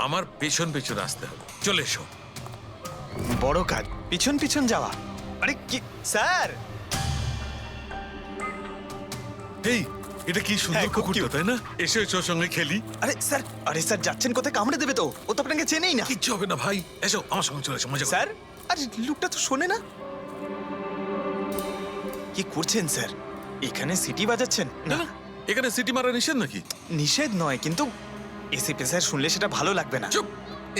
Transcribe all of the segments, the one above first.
আমার পেছন পেছন আসতে হবে। চলে এসো। বড় কাজ, পিছন পিছন যাওয়া। আরে কি স্যার? এই এটা কি সুন্দর হ্যাঁ, খুব কুকুরটা, cute। তাই না? এসো এসো, সঙ্গে খেলি। আরে স্যার যাচ্ছেন কোথায়? কামড়ে দেবে তো, ও তো আপনাকে চেনেই না। কিচ্ছু হবে না ভাই, এসো আমার সঙ্গে, চলে এসো, মজা করো। স্যার, আরে লোকটা তো শোনে না। কি করছেন স্যার? এখানে সিটি বাজাচ্ছেন? না না, এখানে সিটি মারা নিষেধ নাকি? নিষেধ নয়, কিন্তু এসিপি স্যার শুনলে সেটা ভালো লাগবে না। চুপ।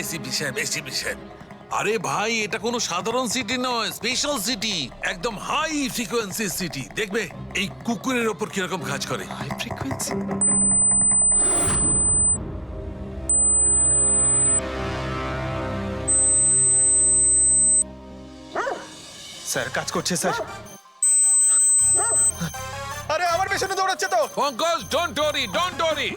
এসিপি সাহেব, এসিপি সাহেব। আরে ভাই, এটা কোনো সাধারণ সিটি নয়, স্পেশাল সিটি, একদম হাই ফ্রিকোয়েন্সি সিটি। দেখবে এই কুকুরের ওপর কিরকম কাজ করে। High frequency. স্যার কাজ করছে স্যার। আরে আমার পেছনে দৌড়াচ্ছে তো। Pankaj, don't worry, don't worry.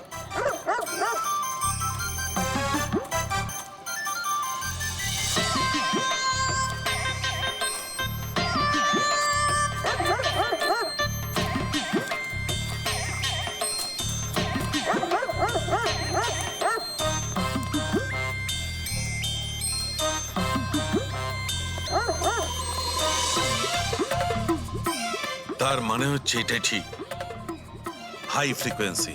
তার মানে হচ্ছে এটাই ঠিক, হাই ফ্রিকোয়েন্সি।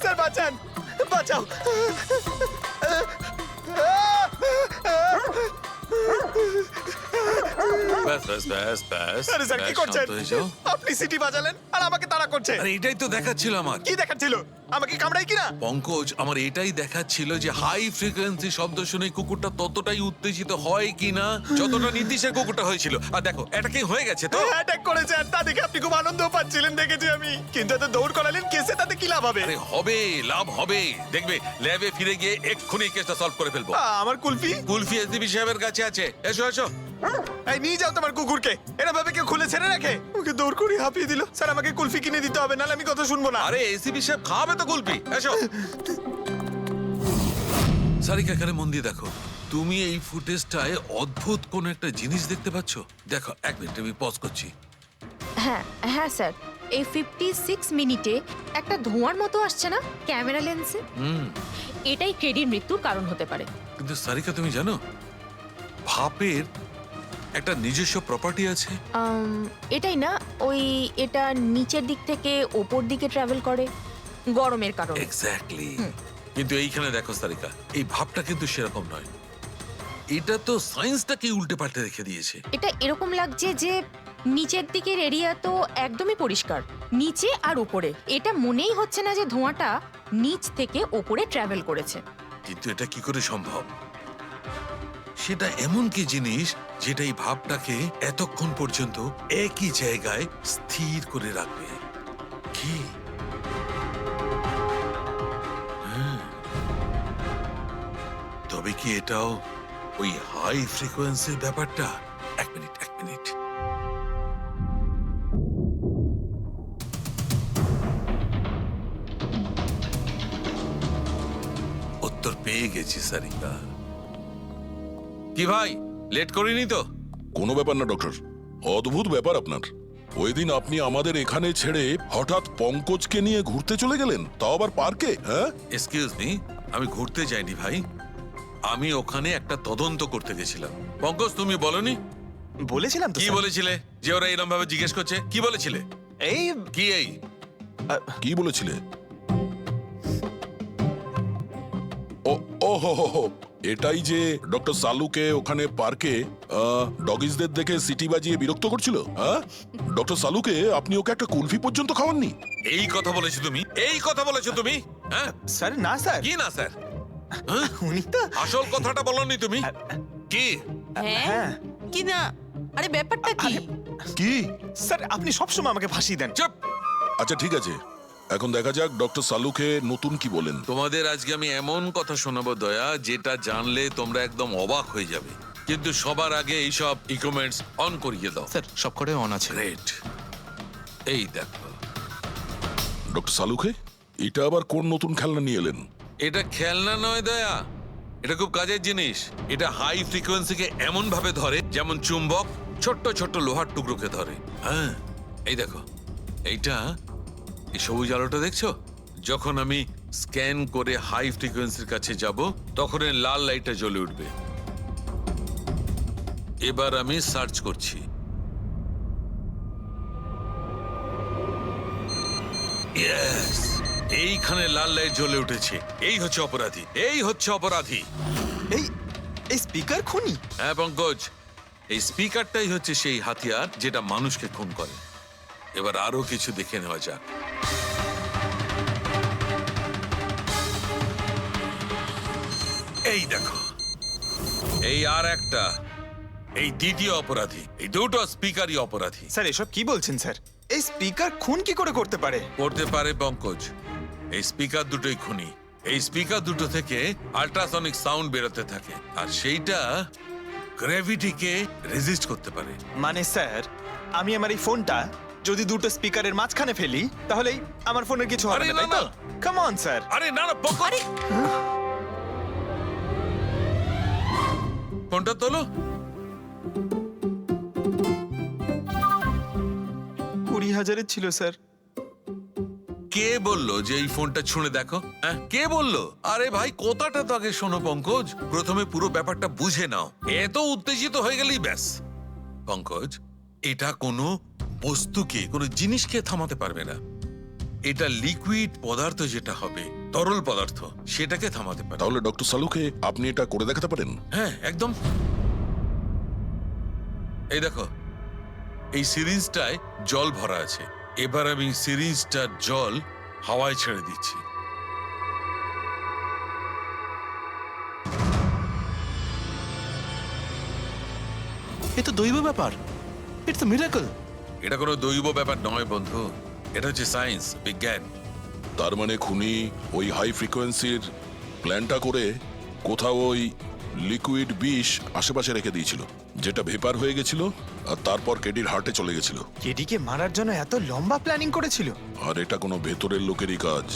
স্যার বাঁচান, বাঁচাও। ব্যাস ব্যাস ব্যাস ব্যাস। আরে স্যার কি ব্যাস, করছেন? শান্ত হয়ে যাও। আপনি সিটি বাজালেন আর আমাকে তাড়া করছে। আরে এটাই তো দেখাচ্ছিল আমার। কি দেখাচ্ছিল? আমাকে কামড়াই কিনা? পঙ্কজ, আমার এটাই দেখাচ্ছিল যে হাই ফ্রিকোয়েন্সি শব্দ শুনে কুকুরটা ততটাই উত্তেজিত হয় কিনা যতটা নীতিশের কুকুরটা হয়েছিল। আর দেখো, এটা কি হয়ে গেছে তো। অ্যাটাক করেছে আর তা দেখে আপনি খুব আনন্দ পাচ্ছিলেন দেখেছি আমি। কিন্তু এত দৌড় করালেন কেসে, তাতে কি লাভ হবে? আরে হবে, লাভ হবে। দেখবে ল্যাবে ফিরে গিয়ে এক্ষুনি কেসটা সলভ করে ফেলবো। আমার কুলফি? কুলফি এসডিপি সাহেবের কাছে আছে। এসো এসো। এই নিয়ে যাও তোমার কুকুরকে। এরা ভাবে কেউ খুলে ছেড়ে রাখে? ওকে দৌড় করে হাঁপিয়ে দিল। স্যার আমাকে কুলফি কিনে দিতে হবে, নাহলে আমি কথা শুনবো না। আরে এসিপি সাহেব খাওয়াবে তো কুলফি। এসো। সারিকা, এখানে মন দিয়ে দেখো। তুমি এই ফুটেজটায় অদ্ভুত কোন একটা জিনিস দেখতে পাচ্ছ? দেখো, এক মিনিট, আমি পজ করছি। হ্যাঁ হ্যাঁ স্যার, এই 56 মিনিটে একটা ধোঁয়ার মতো আসছে না ক্যামেরা লেন্সে? এটাই টেডির মৃত্যুর কারণ হতে পারে। কিন্তু সারিকা, তুমি জানো ভাপের একটা নিজস্ব প্রপার্টি আছে? এটাই না, ওই এটা নিচের দিক থেকে ওপর দিকে ট্রাভেল করে গরমের কারণে। এক্স্যাক্টলি। কিন্তু এইখানে দেখো সারিকা, এই ভাবটা কিন্তু সেরকম নয়। এটা তো সায়েন্সটাকে উল্টে পাল্টে রেখে দিয়েছে। এটা এরকম লাগছে যে নিচের দিকের এরিয়া তো একদমই পরিষ্কার, নিচে আর উপরে এটা মনেই হচ্ছে না যে ধোঁয়াটা নিচ থেকে ওপরে ট্রাভেল করেছে। কিন্তু এটা কি করে সম্ভব? সেটা এমন কি জিনিস যেটা এই ভাবটাকে এতক্ষণ পর্যন্ত একই জায়গায় স্থির করে রাখবে? কি? তবে কি এটাও ওই হাই ফ্রিকোয়েন্সির ব্যাপারটা? এক মিনিট, এক মিনিট। উত্তর পেয়ে গেছি সারিকা। কি ভাই, লেট করিনি তো? কোনো ব্যাপার না ডক্টর, অদ্ভুত ব্যাপার আপনার। ওই দিন আপনি আমাদের এখানে ছেড়ে হঠাৎ পঙ্কজকে নিয়ে ঘুরতে চলে গেলেন, তাও আবার পার্কে। হ্যাঁ, এক্সকিউজ মি, আমি ঘুরতে যাইনি ভাই, আমি ওখানে একটা তদন্ত করতে গেছিলাম। পঙ্কজ, তুমি বলনি? বলেছিলাম তো কি স্যার। বলেছিলে যে ওরা এরকম ভাবে জিজ্ঞেস করছে? কি বলেছিলে? এই কি এই? কি বলেছিলে? ও ও হো হো হো, এটাই যে ডক্টর সালুকে ওখানে পার্কে ডগিসদের দেখে সিটি বাজিয়ে বিরক্ত করছিল। হ্যাঁ, ডক্টর সালুকে আপনি ওকে একটা কুলফি পর্যন্ত খাওয়াননি? এই কথা বলেছো তুমি? এই কথা বলেছো তুমি? হ্যাঁ? স্যার, না স্যার, কি না স্যার? হ্যাঁ? উনি তো আসল কথাটা বলনি তুমি। কি? হ্যাঁ কি না? আরে ব্যাপারটা কি? কি? স্যার, আপনি সবসময় আমাকে ফাঁসিয়ে দেন। চুপ। আচ্ছা ঠিক আছে, এখন দেখা যাক ডক্টর সালুকে নতুন কি বলেন। তোমাদের আজকে আমি এমন কথা শোনাবো দয়া, যেটা জানলে তোমরা একদম অবাক হয়ে যাবে। কিন্তু সবার আগে এইসব ইকুইপমেন্টস অন করিয়ে দাও। স্যার সবকটাই অন আছে। গ্রেট। এই দেখো, ডক্টর সালুকে এটা আবার কোন নতুন খেলনা নিয়ে এলেন? এটা খেলনা নয় দয়া, এটা খুব কাজের জিনিস। এটা হাই ফ্রিকোয়েন্সিকে এমন ভাবে ধরে যেমন চুম্বক ছোট্ট ছোট্ট লোহার টুকরোকে ধরে। হ্যাঁ, এই দেখো, এইটা, এই সবুজ আলোটা দেখছো? যখন আমি স্ক্যান করে হাই ফ্রিকোয়েন্সির কাছে যাব তখন এই লাল লাইটটা জ্বলে উঠবে। এবার আমি সার্চ করছি। Yes! এইখানে লাল লাইট জ্বলে উঠেছে। এই হচ্ছে অপরাধী, এই হচ্ছে অপরাধী। এই এই স্পিকার খুনি? হ্যাঁ পঙ্কজ, এই স্পিকারটাই হচ্ছে সেই হাতিয়ার যেটা মানুষকে খুন করে। এবার আরো কিছু দেখে নেওয়া যাক। এই দেখো, এই আর একটা, এই দ্বিতীয় অপরাধী। এই দুটো স্পিকারই অপরাধী। স্যার এসব কি বলছেন স্যার? এই স্পিকার খুন কি করে করতে পারে? করতে পারে পঙ্কজ। এই স্পিকার দুটোই খুনি। এই স্পিকার দুটো থেকে আল্ট্রাসনিক সাউন্ড বেরোতে থাকে, আর সেইটা গ্র্যাভিটিকে রেজিস্ট করতে পারে। মানে স্যার, আমি আমার এই ফোনটা যদি দুটো স্পিকারের মাঝখানে ফেলি তাহলেই আমার ফোনের কিছু হবে আরে না, না, তাই তো? না। Come on sir. আরে না না পঙ্কজ, ফোনটা তোলো। 20,000-এর ছিল স্যার। কে বললো যে এই ফোনটা ছুঁড়ে দেখো? হ্যাঁ, কে বললো? আরে ভাই, কথাটা তো আগে শোনো পঙ্কজ। প্রথমে পুরো ব্যাপারটা বুঝে নাও। এত উত্তেজিত হয়ে গেলেই ব্যাস। পঙ্কজ, এটা কোনো বস্তুকে, কোনো জিনিসকে থামাতে পারবে না। এটা লিকুইড পদার্থ, যেটা হবে তরল পদার্থ, সেটাকে থামাতে পারে। তাহলে ডক্টর সালুকে আপনি এটা করে দেখাতে পারেন? হ্যাঁ, একদম। এই দেখো, এই সিরিঞ্জটায় জল ভরা আছে। এবার আমি সিরিঞ্জটার জল হাওয়ায় ছেড়ে দিচ্ছি। এ তো দৈব ব্যাপার। It's a miracle. এটা কোনো দৈব ব্যাপার নয় বন্ধু, এটা হচ্ছে সায়েন্স, বিজ্ঞান। তার মানে খুনি ওই হাই ফ্রিকোয়েন্সির প্ল্যানটা করে কোথাও ওই লিকুইড বিষ আশেপাশে রেখে দিয়েছিল, যেটা ভেপার হয়ে গেছিল আর তারপর কেডির হার্টে চলে গেছিল। কেডিকে মারার জন্য এত লম্বা প্ল্যানিং করেছিল? আর এটা কোনো ভেতরের লোকেরই কাজ,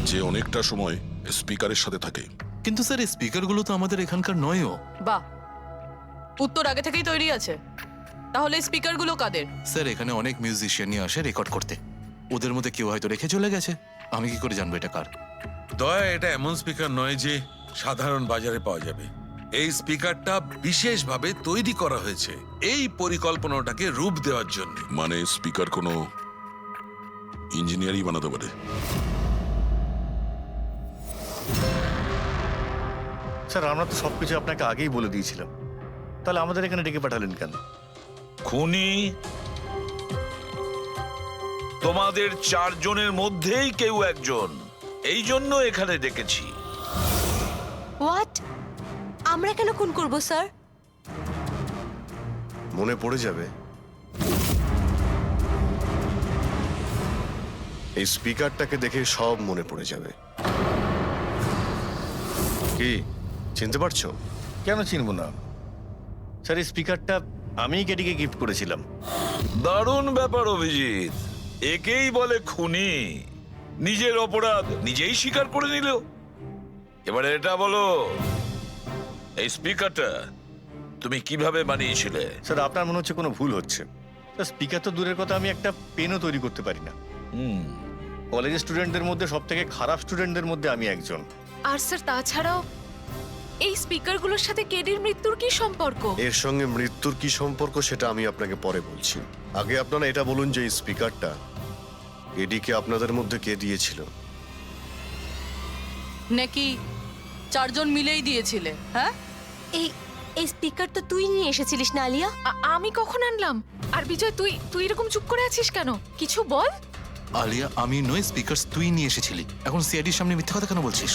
যে অনেকটা সময় স্পিকারের সাথে থাকে। কিন্তু স্যার এই স্পিকারগুলো তো আমাদের এখানকার নয়ও। বাহ, উত্তর আগে থেকেই তৈরি আছে। তাহলে স্পিকারগুলো কাদের? স্যার এখানে অনেক মিউজিশিয়ানই আসে রেকর্ড করতে। ওদের মধ্যে কেউ হয়তো রেখে চলে গেছে। আমি কি করে জানবো এটা কার? দয়া, এটা এমন স্পিকার নয় যে সাধারণ বাজারে পাওয়া যাবে। এই স্পিকারটা বিশেষভাবে তৈরি করা হয়েছে এই পরিকল্পনাটাকে রূপ দেওয়ার জন্য। মানে স্পিকার কোনো ইঞ্জিনিয়ারই বানাতে পারে। স্যার, আমরা তো সবকিছু আপনাকে আগেই বলে দিয়েছিলাম, তাহলে আমাদের এখানে ডেকে পাঠালেন কেন? খুনি তোমাদের চারজনের মধ্যেই কেউ একজন, এই জন্য এখানে ডেকেছি। হোয়াট? আমরা কেন খুন করব স্যার? মনে পড়ে যাবে, এই স্পিকারটাকে দেখে সব মনে পড়ে যাবে। কি চিনতে পারছো? কেন চিনবো না স্যার, এই স্পিকারটা আমিই কেডিকে গিফট করেছিলাম। দারুণ ব্যাপার অভিজিৎ, একেই বলে খুনি। নিজের অপরাধ নিজেই স্বীকার করে নিল। এবারে এটা বলো, এই স্পিকারটা তুমি কিভাবে বানিয়েছিলে? স্যার, আপনার মনে হচ্ছে কোনো ভুল হচ্ছে। স্যার, স্পিকার তো দূরের কথা, আমি একটা পেনও তৈরি করতে পারি না। কলেজের স্টুডেন্টদের মধ্যে সব থেকে খারাপ স্টুডেন্টদের মধ্যে আমি একজন। আর স্যার, তাছাড়াও এই স্পিকারগুলোর সাথে কেডির মৃত্যুর কি সম্পর্ক? এর সঙ্গে মৃত্যুর কি সম্পর্ক সেটা আমি আপনাকে পরে বলছি। আগে আপনারা এটা বলুন যে এই স্পিকারটা এডিকে আপনাদের মধ্যে কে দিয়েছিল? নাকি চারজন মিলেই দিয়েছিলে? হ্যাঁ, এই এই স্পিকার তো তুই নিয়ে এসেছিলিস না আলিয়া? আমি কখন আনলাম? আর বিজয়, তুই তুই এরকম চুপ করে আছিস কেন? কিছু বল। আলিয়া, আমি নই, স্পিকার তুই নিয়ে এসেছিলি। এখন সিআইডির সামনে মিথ্যা কথা কেন বলছিস?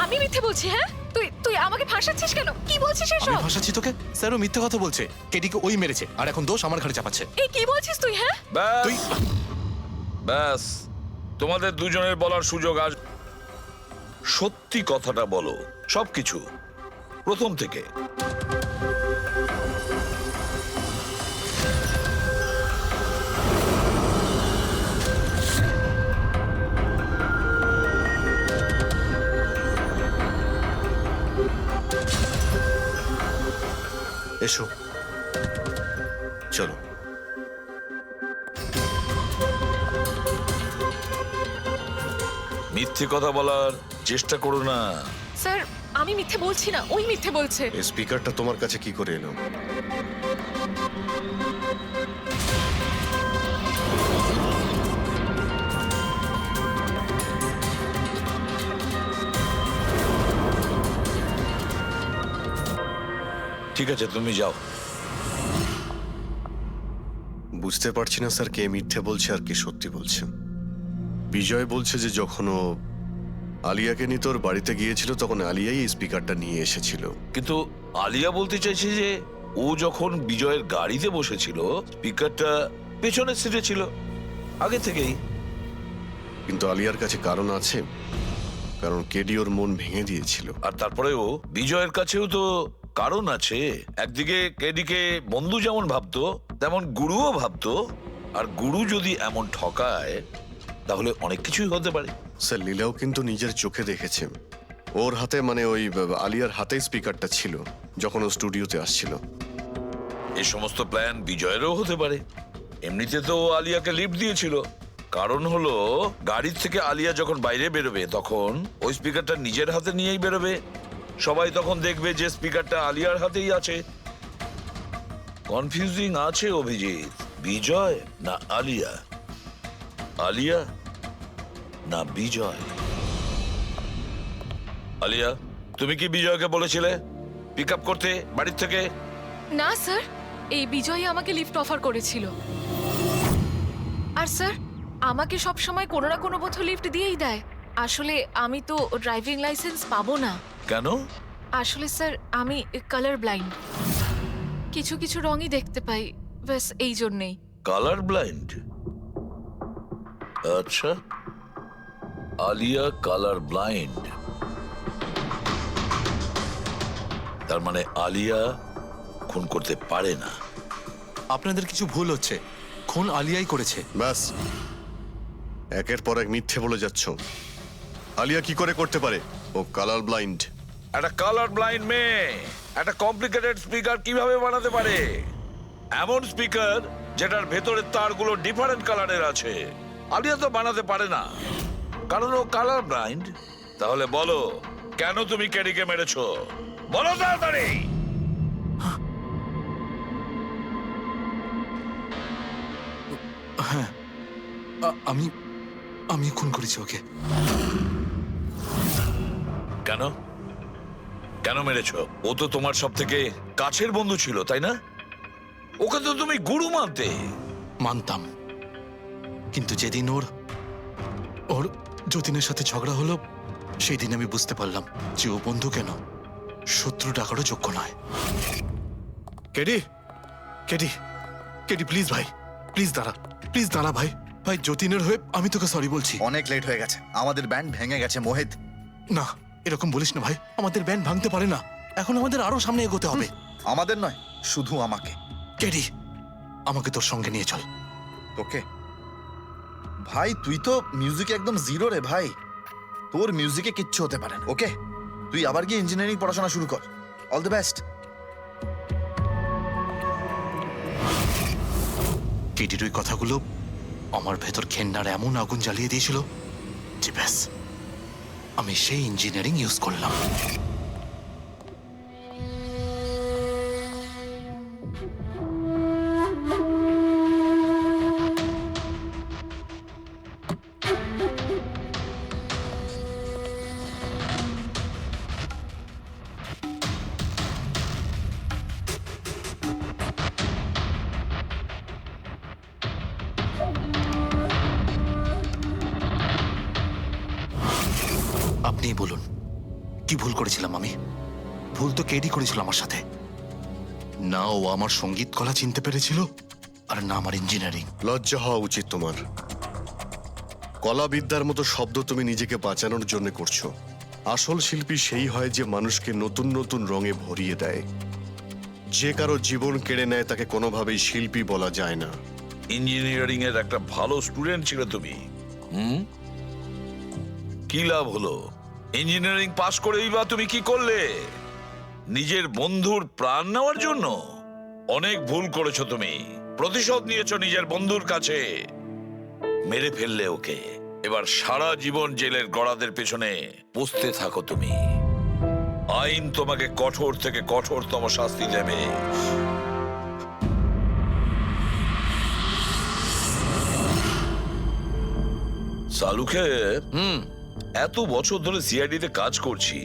আমি মিথ্যে বলছি? হ্যাঁ, তুই তুই আমাকে ফাঁসাচ্ছিস কেন? কি বলছিস আমি এসব? ভাসাচ্ছি তোকে? স্যারও মিথ্যা কথা বলছে। কেডিকে ওই মেরেছে, আর এখন দোষ আমার ঘাড়ে চাপাচ্ছে। এই কি বলছিস তুই? হ্যাঁ, ব্যাস তুই ব্যাস, তোমাদের দুজনের বলার সুযোগ আজ। সত্যি কথাটা বলো, সবকিছু প্রথম থেকে। এসো, চলো। মিথ্যে কথা বলার চেষ্টা করো না। স্যার আমি মিথ্যে বলছি না, ওই মিথ্যে বলছে। এই স্পিকারটা তোমার কাছে কি করে এলো? ঠিক আছে, তুমি যাও। বুঝতে পারছি না স্যার কে মিথ্যে বলছে আর কে সত্যি বলছে। বিজয় বলছে যে যখন ও আলিয়াকে নিয়ে তোর বাড়িতে গিয়েছিল তখন আলিয়াই এই স্পিকারটা নিয়ে এসেছিল। কিন্তু আলিয়া বলতে চাইছে যে ও যখন বিজয়ের গাড়িতে বসেছিল স্পিকারটা পেছনের সিটে ছিল আগে থেকেই। কিন্তু আলিয়ার কাছে কারণ আছে, কারণ কেডি ওর মন ভেঙে দিয়েছিল। আর তারপরেও বিজয়ের কাছেও তো কারণ আছে। একদিকে কেডিকে বন্ধু যেমন ভাবতো তেমন গুরুও ভাবতো, আর গুরু যদি এমন ঠকায় তাহলে অনেক কিছুই হতে পারে। স্যার লীলাও কিন্তু নিজের চোখে দেখেছে ওর হাতে, মানে ওই আলিয়ার হাতে স্পিকারটা ছিল যখন ও স্টুডিওতে আসছিল। এই সমস্ত প্ল্যান বিজয়েরও হতে পারে। এমনিতে তো ও আলিয়াকে লিফট দিয়েছিল, কারণ হলো গাড়ির থেকে আলিয়া যখন বাইরে বেরোবে তখন ওই স্পিকারটা নিজের হাতে নিয়েই বেরোবে। সবাই তখন দেখবে যে স্পিকারটা আলিয়ার হাতেই আছে। কনফিউজিং আছে অভিজিৎ। বিজয় না আলিয়া, আলিয়া না বিজয়। আলিয়া, তুমি কি বিজয়কে বলেছিলে পিক আপ করতে বাড়ির থেকে? না স্যার, এই বিজয়ই আমাকে লিফট অফার করেছিল। আর স্যার আমাকে সব সময় কোনো না কোনো বোধ লিফট দিয়েই দেয়। আসলে আমি তো ড্রাইভিং লাইসেন্স পাবো না। কেন? আসলে স্যার আমি কালার ব্লাইন্ড, কিছু কিছু রঙই দেখতে পাই, ব্যাস এই জন্যেই। Colour blind? আচ্ছা, আলিয়া কালার ব্লাইন্ড। তার মানে আলিয়া খুন করতে পারে না। আপনাদের কিছু ভুল হচ্ছে, খুন আলিয়াই করেছে। ব্যাস, একের পর এক মিথ্যে বলে যাচ্ছ। আলিয়া কি করে করতে পারে? ও কালার ব্লাইন্ড। একটা কালার ব্লাইন্ড মেয়ে একটা কমপ্লিকেটেড স্পিকার কিভাবে বানাতে পারে? এমন স্পিকার যেটার ভেতরের তারগুলো ডিফারেন্ট কালারের আছে। আলিয়া তো বানাতে পারে না, কারণ ও কালার ব্লাইন্ড। তাহলে বলো, কেন তুমি কেডিকে মেরেছো? বলো তাড়াতাড়ি। আমি আমি খুন করেছি ওকে। কেন কেন মেরেছো? ও তো তোমার সব থেকে কাছের বন্ধু ছিল, তাই না? ওকে তো তুমি গুরু মানতে। মানতাম, কিন্তু যেদিন ওর ওর যতীনের সাথে ঝগড়া হলো সেই দিন আমি বুঝতে পারলাম যে ও বন্ধু কেন শত্রু ডাকারও যোগ্য নয়। কেডি, কেডি, কেডি প্লিজ ভাই, প্লিজ দাঁড়া ভাই। ভাই যতীনের হয়ে আমি তোকে সরি বলছি। অনেক লেট হয়ে গেছে, আমাদের ব্যান্ড ভেঙে গেছে মোহিত। না, এরকম বলিস না ভাই, আমাদের ব্যান্ড ভাঙতে পারে না। এখন আমাদের আরো সামনে এগোতে হবে। আমাদের নয়, শুধু আমাকে। কেডি, আমাকে তোর সঙ্গে নিয়ে চল। তোকে? ভাই তুই তো মিউজিকে একদম জিরো রে ভাই, তোর মিউজিকে কিচ্ছু হতে পারে না। ওকে, তুই আবার গিয়ে ইঞ্জিনিয়ারিং পড়াশোনা শুরু কর। All the best. কেডির ওই কথাগুলো আমার ভেতর ঘেন্নার এমন আগুন জ্বালিয়ে দিয়েছিল যে ব্যাস, আমি সেই ইঞ্জিনিয়ারিং ইউজ করলাম। আপনিই বলুন, কি ভুল করেছিলাম আমি? ভুল তো কেডি করেছিল আমার সাথে। না ও আমার সঙ্গীত কলা চিনতে পেরেছিল, আর না আমার ইঞ্জিনিয়ারিং। লজ্জা হওয়া উচিত তোমার। কলাবিদ্যার মতো শব্দ তুমি নিজেকে বাঁচানোর জন্য করছো। আসল শিল্পী সেই হয় যে মানুষকে নতুন নতুন রঙে ভরিয়ে দেয়। যে কারো জীবন কেড়ে নেয় তাকে কোনোভাবেই শিল্পী বলা যায় না। ইঞ্জিনিয়ারিং এর একটা ভালো স্টুডেন্ট ছিল তুমি। কি লাভ হলো? ইঞ্জিনিয়ারিং পাশ করেই বা তুমি কি করলে? নিজের বন্ধুর প্রাণ নেওয়ার জন্য? অনেক ভুল করেছো তুমি। প্রতিশোধ নিয়েছো নিজের বন্ধুর কাছে, মেরে ফেললে ওকে। এবার সারা জীবন জেলের গড়াদের পেছনে পুষতে থাকো তুমি। আইন তোমাকে কঠোর থেকে কঠোরতম শাস্তি দেবে। সালুকে এত বছর ধরে সিআইডি তে কাজ করছি,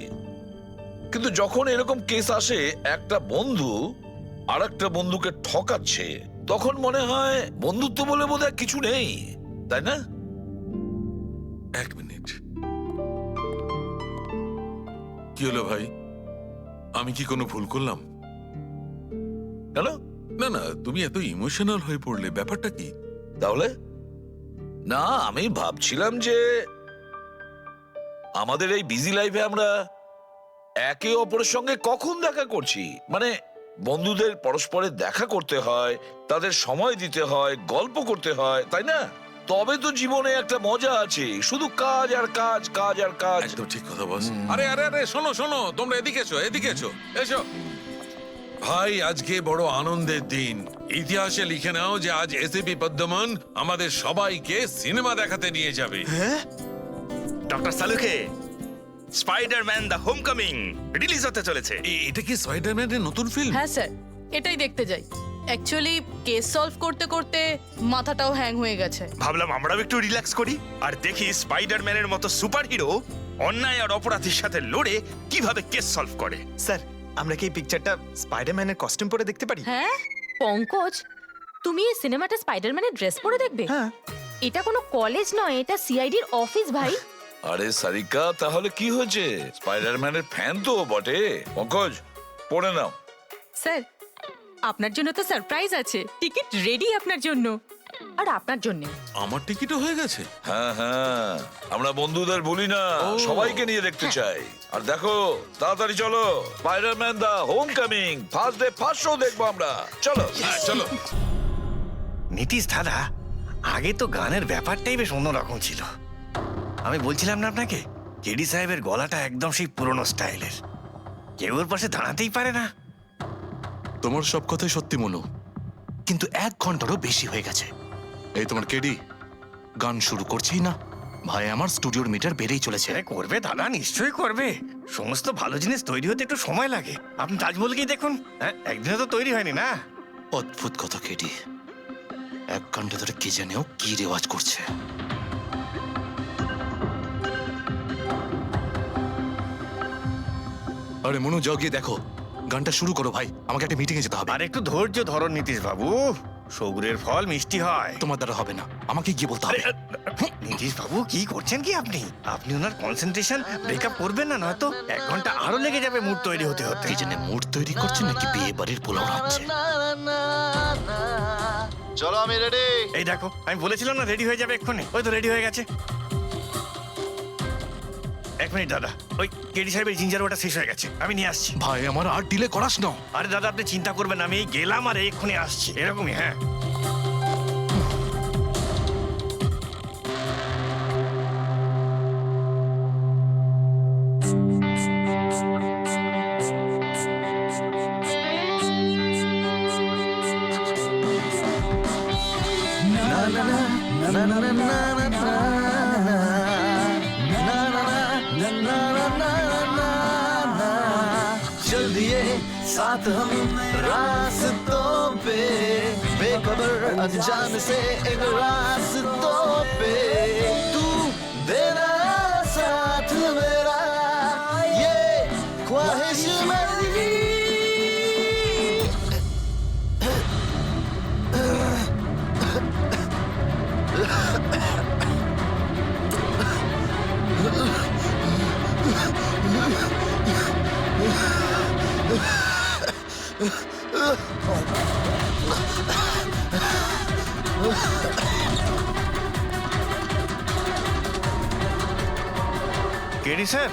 কিন্তু যখন এরকম কেস আসে একটা বন্ধু আর একটা বন্ধুকে ঠকাচ্ছে, তখন মনে হয় বন্ধুত্ব বলে বোধহয় কিছু নেই, তাই না? এক মিনিট, কি হলো ভাই? আমি কি কোনো ভুল করলাম? কেন? না না, তুমি এত ইমোশনাল হয়ে পড়লে, ব্যাপারটা কি? তাহলে না, আমি ভাবছিলাম যে আমাদের এই বিজি লাইফে আমরা একে অপরের সঙ্গে কখন দেখা করছি। মানে বন্ধুদের পরস্পরের দেখা করতে হয়, তাদের সময় দিতে হয়, গল্প করতে হয়, তাই না? তবে তো জীবনে একটা মজা আছে। শুধু কাজ আর কাজ, কাজ আর কাজ। একদম ঠিক কথা বস। আরে আরে আরে, শোনো শোনো, তোমরা এদিকে এসো, এদিকে এসো, এসো। ভাই, আজকে বড় আনন্দের দিন। ইতিহাসে লিখে নাও যে আজ এসিপি পদ্মমন আমাদের সবাইকে সিনেমা দেখাতে নিয়ে যাবে। ডক্টর সালুকে স্পাইডারম্যান দ্য হোমকামিং রিলিজ হতে চলেছে। এটা কি স্পাইডারম্যানের নতুন ফিল্ম? হ্যাঁ স্যার, এটাই দেখতে যাই। অ্যাকচুয়ালি কেস সলভ করতে করতে মাথাটাও হ্যাং হয়ে গেছে। ভাবলাম আমরাও একটু রিল্যাক্স করি আর দেখি স্পাইডারম্যানের মতো সুপারহিরো অন্যায় আর অপরাধীর সাথে লড়ে কিভাবে কেস সলভ করে। স্যার, আমরা কি এই পিকচারটা স্পাইডারম্যানের কস্টিউম পরে দেখতে পারি? হ্যাঁ পঙ্কজ, তুমি এই সিনেমাটা স্পাইডারম্যানের ড্রেস পরে দেখবে? হ্যাঁ। এটা কোনো কলেজ নয়, এটা সিআইডির অফিস ভাই। আরে সারিকা, তাহলে কি হয়েছে? স্পাইডারম্যানের ফ্যান তো বটে। পঙ্কজ, পড়ে নাও। স্যার, আপনার জন্য তো সারপ্রাইজ আছে। টিকিট রেডি আপনার জন্য আর আপনার জন্য। আমার টিকিটও হয়ে গেছে? হ্যাঁ হ্যাঁ, আমরা বন্ধুদের বলি না, সবাইকে নিয়ে দেখতে চাই। আর দেখো, তাড়াতাড়ি চলো, Spiderman the homecoming first day first show দেখবো আমরা। চলো চলো। নীতিশ দাদা, আগে তো গানের ব্যাপারটাই বেশ অন্যরকম ছিল। আমি বলছিলাম না আপনাকে, কেডি সাহেবের গলাটা একদম সেই পুরনো স্টাইলের। কেউ ওর পাশে দাঁড়াতেই পারে না। তোমার সব কথাই সত্যি মনু, কিন্তু 1 ঘন্টারও বেশি হয়ে গেছে। এই তোমার কেডি গান শুরু করছেই না। ভাই, আমার স্টুডিওর মিটার বেড়েই চলেছে। করবে দাদা, নিশ্চয়ই করবে। সমস্ত ভালো জিনিস তৈরি হতে একটু সময় লাগে। আপনি তাজমহলকেই দেখুন, হ্যাঁ, একদিনে তো তৈরি হয়নি না। অদ্ভুত কথা কেডি, 1 ঘন্টা ধরে কে জানেও কি রেওয়াজ করছে। আরে মনু, যাও গিয়ে দেখো, গানটা শুরু করো ভাই, আমাকে একটা মিটিং এ যেতে হবে। আর একটু ধৈর্য ধরো নীতিশ বাবু, সৌগুরের ফল মিষ্টি হয়। তোমার দ্বারা হবে না, আমাকে গিয়ে বলতে হবে। নীতিশ বাবু, কি করছেন কি আপনি? আপনি ওনার কনসেন্ট্রেশন ব্রেকআপ করবেন না, নয়তো 1 ঘন্টা আরো লেগে যাবে মুড তৈরি হতে হতে। কি জানে মুড তৈরি করছে নাকি বিয়ে বাড়ির পোলাও রাখছে। চলো, আমি রেডি। এই দেখো, আমি বলেছিলাম না রেডি হয়ে যাবে এক্ষুনি। ওই তো রেডি হয়ে গেছে। 1 মিনিট দাদা, ওই কেডি সাহেবের জিঞ্জার ওটা শেষ হয়ে গেছে, আমি নিয়ে আসছি। ভাই, আমার আর ডিলে করাস না। আরে দাদা, আপনি চিন্তা করবেন না, আমি এই গেলাম আর এক্ষুনি আসছি, এরকমই। হ্যাঁ, चल दिए साथ हम रास्तों पे, बेखबर अनजान से एक रास्तों पे, तू देना साथ मेरा, ये ख्वाहिश मेरी। KD sir,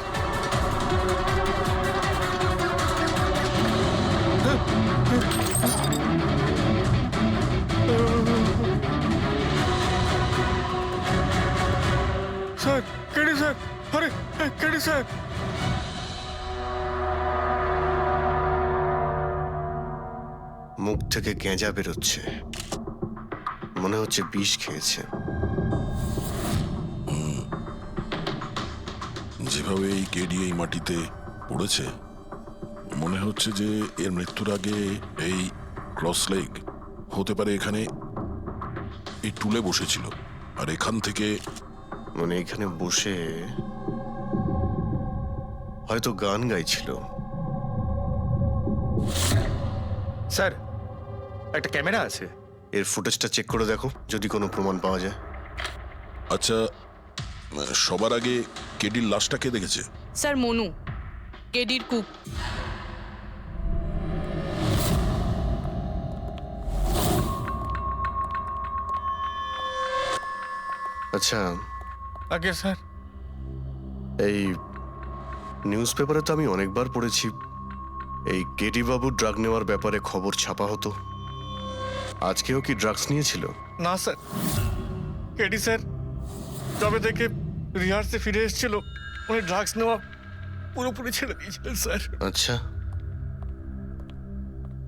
sir, KD sir, আরে কেডি স্যার। মুখ থেকে গেঁজা বেরোচ্ছে, মনে হচ্ছে বিষ খেয়েছে। যেভাবে এই কেডি এই মাটিতে পড়েছে, মনে হচ্ছে যে এর মৃত্যুর আগে এই ক্রস লেগ হতে পারে এখানে এই টুলে বসেছিল, আর এখান থেকে মানে এখানে বসে হয়তো গান গাইছিল। স্যার, একটা ক্যামেরা আছে। এর ফুটেজটা চেক করে দেখো, যদি কোনো প্রমাণ পাওয়া যায়। আচ্ছা, সবার আগে কেডির লাশটা কে দেখেছে? স্যার মনু, কেডির কুক। আচ্ছা, আগে স্যার, এই নিউজ পেপারে তো আমি অনেকবার পড়েছি এই কেডি বাবু ড্রাগ নেওয়ার ব্যাপারে খবর ছাপা হতো। আজকেও কি ড্রাগস নিয়েছিল? না স্যার, কেডি স্যার তবে থেকে রিহার্সে ফিরে এসেছিল, উনি ড্রাগস নেওয়া পুরোপুরি ছেড়ে দিয়েছিলেন স্যার। আচ্ছা,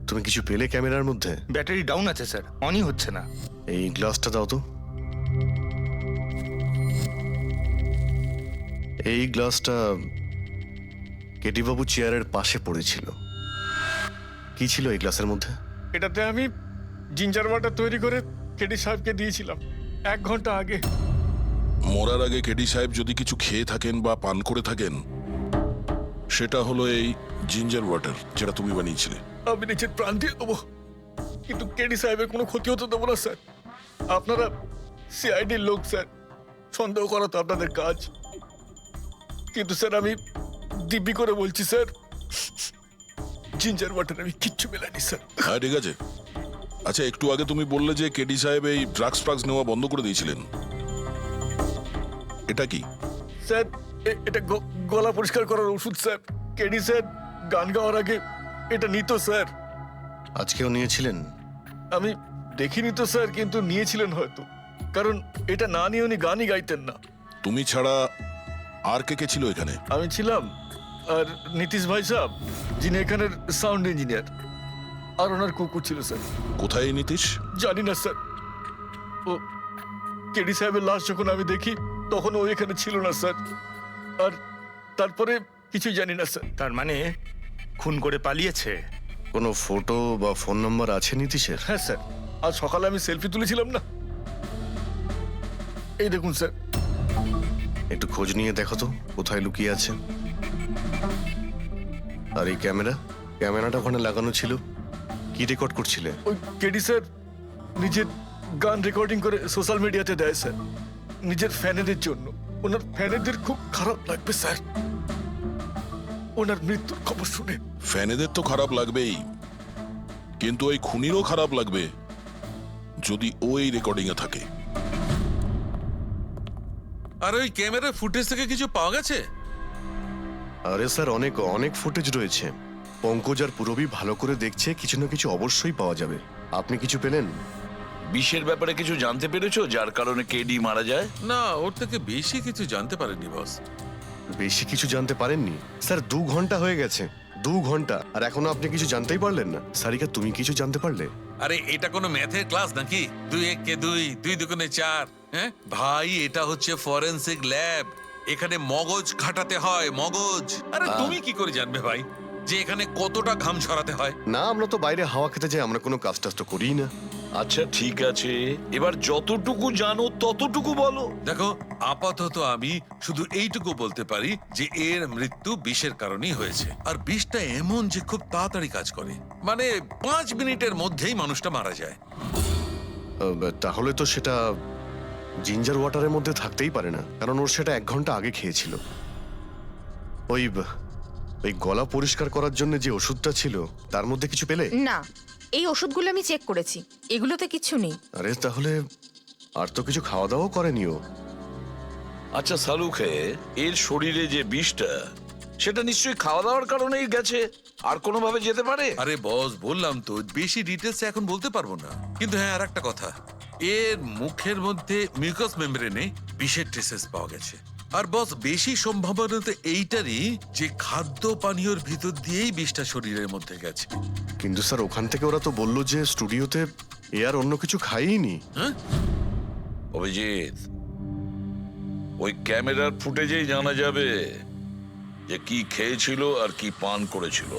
তুমি কিছু পেলে ক্যামেরার মধ্যে? ব্যাটারি ডাউন আছে স্যার, অনই হচ্ছে না। এই গ্লাসটা দাও তো। এই গ্লাসটা কেডি বাবু চেয়ারের পাশে পড়েছিল। কি ছিল এই গ্লাসের মধ্যে? এটাতে আমি জিঞ্জার ওয়াটার তৈরি করে কেডি সাহেবকে দিয়েছিলাম 1 ঘন্টা আগে। মরার আগে কেডি সাহেব যদি কিছু খেয়ে থাকেন বা পান করে থাকেন, সেটা হলো এই জিঞ্জার ওয়াটার, যেটা তুমি বানিয়েছিলে। আমি নিজের প্রাণ দিয়ে দেবো, কিন্তু কেডি সাহেবের কোনো ক্ষতি হতে দেবো না স্যার। আপনারা সিআইডির লোক স্যার, সন্দেহ করা তো আপনাদের কাজ, কিন্তু স্যার আমি দিব্যি করে বলছি স্যার, জিঞ্জার ওয়াটার আমি কিচ্ছু মেলাইনি স্যার। হ্যাঁ, ঠিক আছে। আচ্ছা, একটু আগে তুমি বললে যে কেডি সাহেব এই ড্রাগস নেওয়া বন্ধ করে দিয়েছিলেন, এটা কি? স্যার এটা গলা পরিষ্কার করার ওষুধ স্যার। কেডি স্যার গান গাওয়ার আগে এটা নিত স্যার। আজকেও নিয়েছিলেন? আমি দেখিনি তো স্যার, কিন্তু নিয়েছিলেন হয়তো, কারণ এটা না নিয়ে উনি গানই গাইতেন না। তুমি ছাড়া আর কে কে ছিল এখানে? আমি ছিলাম, আর নীতিশ ভাই সাহেব, যিনি এখানের সাউন্ড ইঞ্জিনিয়ার, আর ওনার কুকুর ছিল স্যার। কোথায় এই নীতিশ? জানি না স্যার। ও কেডি সাহেবের লাশ যখন আমি দেখি তখন ও এখানে ছিল না স্যার, আর তারপরে কিছুই জানি না স্যার। তার মানে খুন করে পালিয়েছে? কোনো ফটো বা ফোন নাম্বার আছে নীতিশের? হ্যাঁ স্যার, আজ সকালে আমি সেলফি তুলেছিলাম না, এই দেখুন স্যার। একটু খোঁজ নিয়ে দেখো তো কোথায় লুকিয়ে আছে। আর এই ক্যামেরাটা ওখানে লাগানো ছিল, কি রেকর্ড করছিলে? ওই কেডি স্যার নিজের গান রেকর্ডিং করে সোশ্যাল মিডিয়াতে দেয় স্যার, নিজের ফ্যানেদের জন্য। ওনার ফ্যানেদের খুব খারাপ লাগবে স্যার ওনার মৃত্যুর খবর শুনে। ফ্যানেদের তো খারাপ লাগবেই, কিন্তু ওই খুনিরও খারাপ লাগবে যদি ও এই রেকর্ডিং এ থাকে। আর ওই ক্যামেরার ফুটেজ থেকে কিছু পাওয়া গেছে? আরে স্যার, অনেক অনেক ফুটেজ রয়েছে। পঙ্কজ আর পুরবী ভালো করে দেখছে, কিছু না কিছু অবশ্যই পাওয়া যাবে। আপনি কিছু পেলেন? বিষের ব্যাপারে কিছু জানতে পেরেছো যার কারণে কেডি মারা যায়? না, ওর থেকে বেশি কিছু জানতে পারেনি বস। বেশি কিছু জানতে পারেননি স্যার? 2 ঘন্টা হয়ে গেছে, 2 ঘন্টা, আর এখনো আপনি কিছু জানতেই পারলেন না। সারিকা, তুমি কিছু জানতে পারলে? আরে এটা কোনো ম্যাথের ক্লাস নাকি? 2 × 1 = 2, 2 × 2 = 4। হ্যাঁ ভাই, এটা হচ্ছে ফরেনসিক ল্যাব, এখানে মগজ খাটাতে হয়, মগজ। আরে তুমি কি করে জানবে ভাই যে এখানে কতটা ঘাম ছড়াতে হয়? না, আমরা তো বাইরে হাওয়া খেতে যাই, আমরা কোনো কাজ টাজ তো করিই না। আচ্ছা ঠিক আছে, এবার যতটুকু জানো ততটুকু বলো। দেখো, আপাতত আমি শুধু এইটুকু বলতে পারি যে এর মৃত্যু বিষের কারণেই হয়েছে। আর বিষটা এমন যে খুব তাড়াতাড়ি কাজ করে, মানে 5 মিনিটের মধ্যেই মানুষটা মারা যায়। তাহলে তো সেটা জিঞ্জার ওয়াটারের মধ্যে থাকতেই পারে না, কারণ ওর সেটা 1 ঘন্টা আগে খেয়েছিল। ওই গলা পরিষ্কার করার জন্য যে ওষুধটা ছিল তার মধ্যে কিছু পেলে? না, এই ওষুধগুলো আমি চেক করেছি, এগুলোতে কিছু নেই। আরে তাহলে আর তো কিছু খাওয়া দাওয়া করেনি ও। আচ্ছা সালুখে, এর শরীরে যে বিষটা, সেটা নিশ্চয়ই খাওয়া দাওয়ার কারণেই গেছে, আর কোনোভাবে যেতে পারে? আরে বস, বললাম তো বেশি ডিটেলস এখন বলতে পারবো না, কিন্তু হ্যাঁ আর একটা কথা, এর মুখের মধ্যে মিউকাস মেমব্রেনে বিষের ট্রেসেস পাওয়া গেছে। আর বস, বেশি সম্ভাবনা তো এইটারই যে খাদ্য পানীয়র ভিতর দিয়েই বিষটা শরীরের মধ্যে গেছে। কিন্তু স্যার, ওখান থেকে ওরা তো বললো যে স্টুডিওতে এ আর অন্য কিছু খাইনি। হ্যাঁ অভিজিৎ, ওই ক্যামেরার ফুটেজেই জানা যাবে যে কি খেয়েছিল আর কি পান করেছিল।